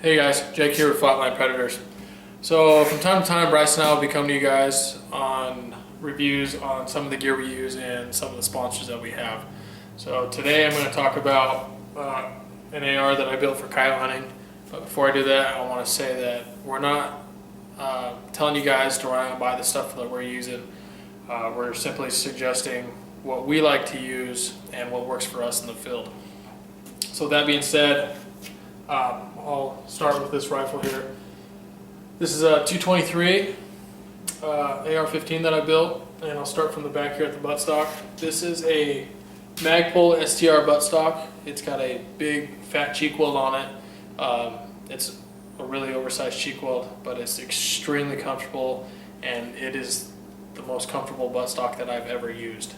Hey guys, Jake here with Flatlined Predators. So from time to time, Bryce and I will be coming to you guys on reviews on some of the gear we use and some of the sponsors that we have. So today I'm going to talk about an AR that I built for coyote hunting. But before I do that, I want to say that we're not telling you guys to run out and buy the stuff that we're using. We're simply suggesting what we like to use and what works for us in the field. So that being said, I'll start with this rifle here. This is a 223 AR-15 that I built, and I'll start from the back here at the buttstock. This is a Magpul STR buttstock. It's got a big fat cheek weld on it. It's a really oversized cheek weld, but it's extremely comfortable, and it is the most comfortable buttstock that I've ever used.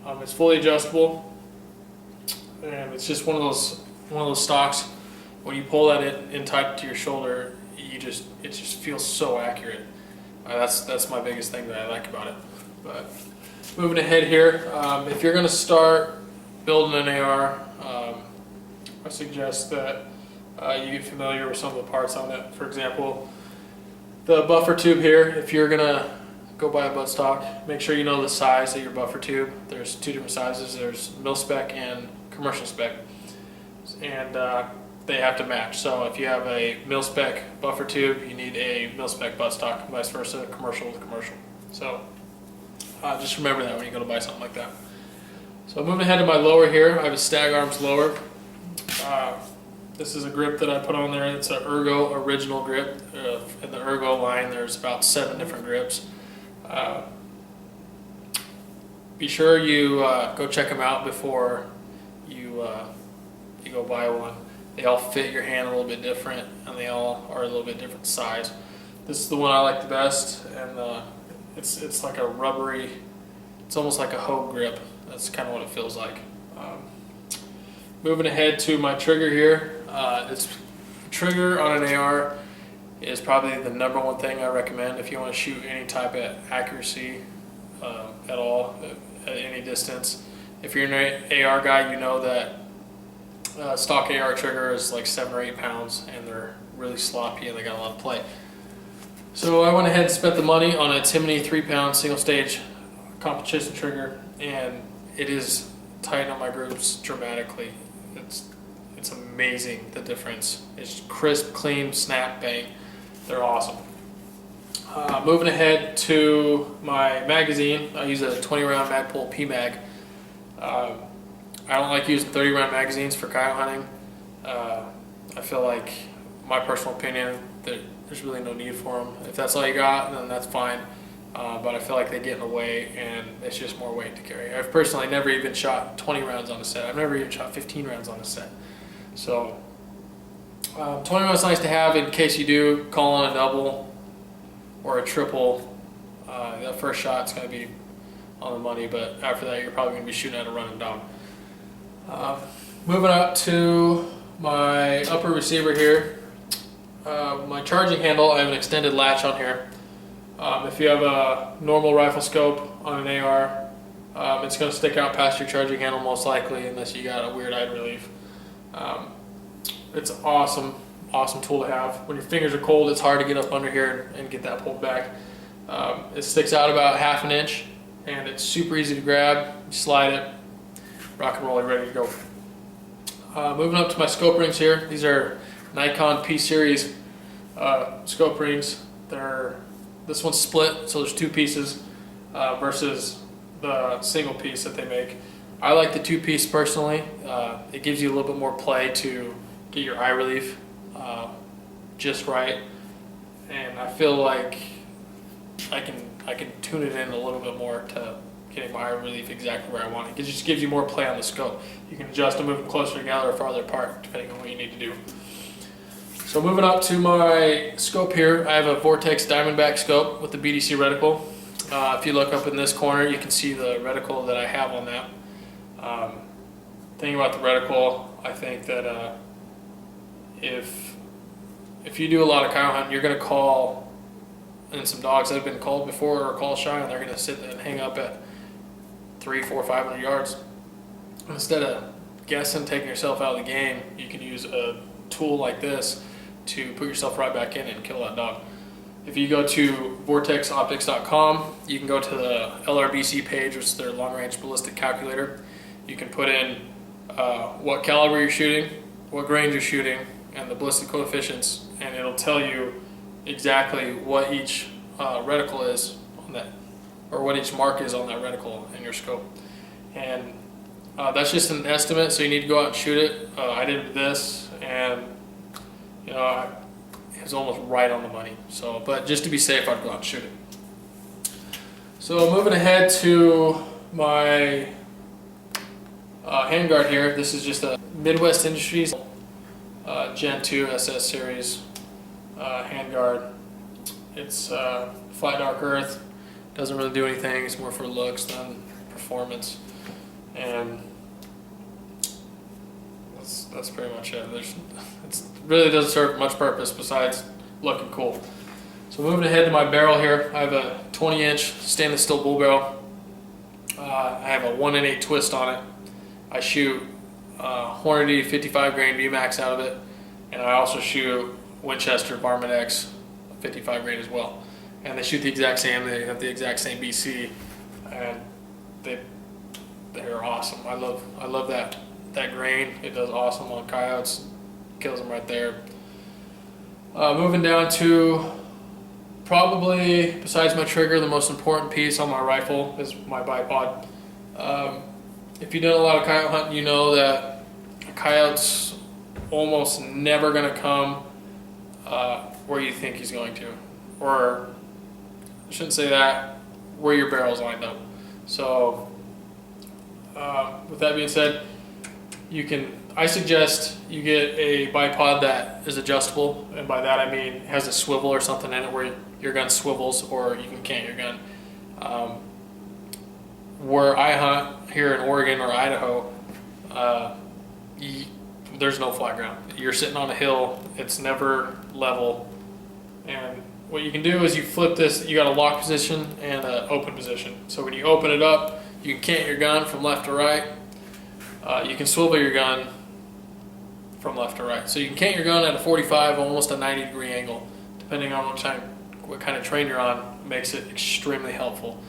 It's fully adjustable, and it's just one of those stocks. When you pull that in tight to your shoulder, it just feels so accurate. That's my biggest thing that I like about it. But moving ahead here, if you're going to start building an AR, I suggest that you get familiar with some of the parts on it. For example, the buffer tube here. If you're going to go buy a buttstock, make sure you know the size of your buffer tube. There's two different sizes. There's mil spec and commercial spec, and they have to match. So if you have a mil spec buffer tube, you need a mil spec buttstock, vice versa, commercial with commercial. So just remember that when you go to buy something like that. So moving ahead to my lower here, I have a Stag Arms lower. This is a grip that I put on there. It's an Ergo original grip. In the Ergo line, there's about 7 different grips. Be sure you go check them out before you go buy one. They all fit your hand a little bit different, and they all are a little bit different size. This is the one I like the best, and it's like a rubbery, it's almost like a hoe grip. That's kind of what it feels like. Moving ahead to my trigger here, trigger on an AR is probably the #1 thing I recommend if you want to shoot any type of accuracy at all, at any distance. If you're an AR guy, you know that stock AR trigger is like 7 or 8 pounds, and they're really sloppy and they got a lot of play. So I went ahead and spent the money on a Timney 3-pound single stage competition trigger, and it is tightened on my groups dramatically. It's amazing the difference. It's crisp, clean, snap, bang. They're awesome. Moving ahead to my magazine, I use a 20-round Magpul P-Mag. I don't like using 30-round magazines for coyote hunting. I feel like, my personal opinion, that there's really no need for them. If that's all you got, then that's fine. But I feel like they get in the way, and it's just more weight to carry. I've personally never even shot 20 rounds on a set. I've never even shot 15 rounds on a set. So 20 rounds is nice to have in case you do call on a double or a triple. That first shot's going to be on the money, but after that you're probably going to be shooting at a running dog. Moving up to my upper receiver here, my charging handle, I have an extended latch on here. If you have a normal rifle scope on an AR, it's going to stick out past your charging handle most likely, unless you got a weird eye relief. It's an awesome tool to have. When your fingers are cold, it's hard to get up under here and get that pulled back. It sticks out about 1/2 inch, and it's super easy to grab. You slide it, rock and roll, you're ready to go. Moving up to my scope rings here. These are Nikon P-Series scope rings. This one's split, so there's 2 pieces versus the single piece that they make. I like the 2-piece personally. It gives you a little bit more play to get your eye relief just right, and I feel like I can tune it in a little bit more to getting my eye relief exactly where I want it. It just gives you more play on the scope. You can adjust and move them closer together or farther apart depending on what you need to do. So moving up to my scope here, I have a Vortex Diamondback scope with the BDC reticle. If you look up in this corner, you can see the reticle that I have on that. Thing about the reticle, I think that if you do a lot of coyote hunting, you're going to call in some dogs that have been called before or call shy, and they're going to sit and hang up at 300, 400, 500 yards. Instead of guessing, taking yourself out of the game, you can use a tool like this to put yourself right back in and kill that dog. If you go to vortexoptics.com, you can go to the LRBC page, which is their long-range ballistic calculator. You can put in what caliber you're shooting, what range you're shooting, and the ballistic coefficients, and it'll tell you exactly what each reticle is on that, or what each mark is on that reticle in your scope. And that's just an estimate, so you need to go out and shoot it. I did this, and you know, it was almost right on the money. So, but just to be safe, I'd go out and shoot it. So moving ahead to my Handguard here. This is just a Midwest Industries Gen 2 SS series Handguard. It's flat dark earth. Doesn't really do anything. It's more for looks than performance. And that's pretty much it. It really doesn't serve much purpose besides looking cool. So moving ahead to my barrel here, I have a 20-inch stainless steel bull barrel. I have a 1 in 8 twist on it. I shoot Hornady 55 grain VMAX out of it, and I also shoot Winchester Varmint X 55 grain as well. And they shoot the exact same. They have the exact same BC, and they're awesome. I love that grain. It does awesome on coyotes. Kills them right there. Moving down to probably, besides my trigger, the most important piece on my rifle is my bipod. If you've done a lot of coyote hunting, you know that a coyote's almost never going to come where you think he's going to, or I shouldn't say that, where your barrel's lined up. So with that being said, I suggest you get a bipod that is adjustable, and by that I mean has a swivel or something in it where your gun swivels, or you can cant your gun. Where I hunt here in Oregon or Idaho, there's no flat ground. You're sitting on a hill, it's never level, and what you can do is you flip this. You got a lock position and an open position. So when you open it up, you can cant your gun from left to right. You can swivel your gun from left to right. So you can cant your gun at a 45, almost a 90-degree angle, depending on what kind of train you're on. Makes it extremely helpful.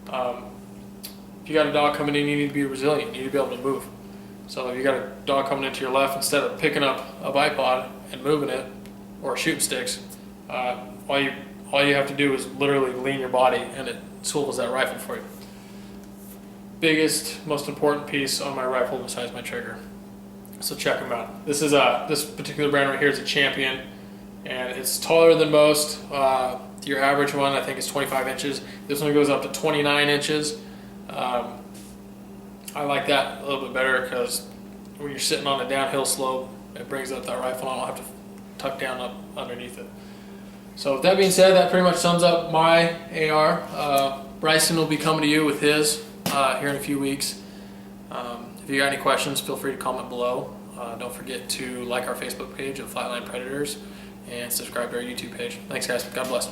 If you got a dog coming in, you need to be resilient. You need to be able to move. So if you got a dog coming into your left, instead of picking up a bipod and moving it, or shooting sticks, all you have to do is literally lean your body, and it swivels that rifle for you. Biggest, most important piece on my rifle besides my trigger. So check them out. This is this particular brand right here is a Champion, and it's taller than most. Your average one, I think, is 25 inches. This one goes up to 29 inches. I like that a little bit better because when you're sitting on a downhill slope, it brings up that rifle, and I don't have to tuck down up underneath it. So with that being said, that pretty much sums up my AR. Bryson will be coming to you with his here in a few weeks. If you got any questions, feel free to comment below. Don't forget to like our Facebook page of Flatlined Predators and subscribe to our YouTube page. Thanks, guys. God bless.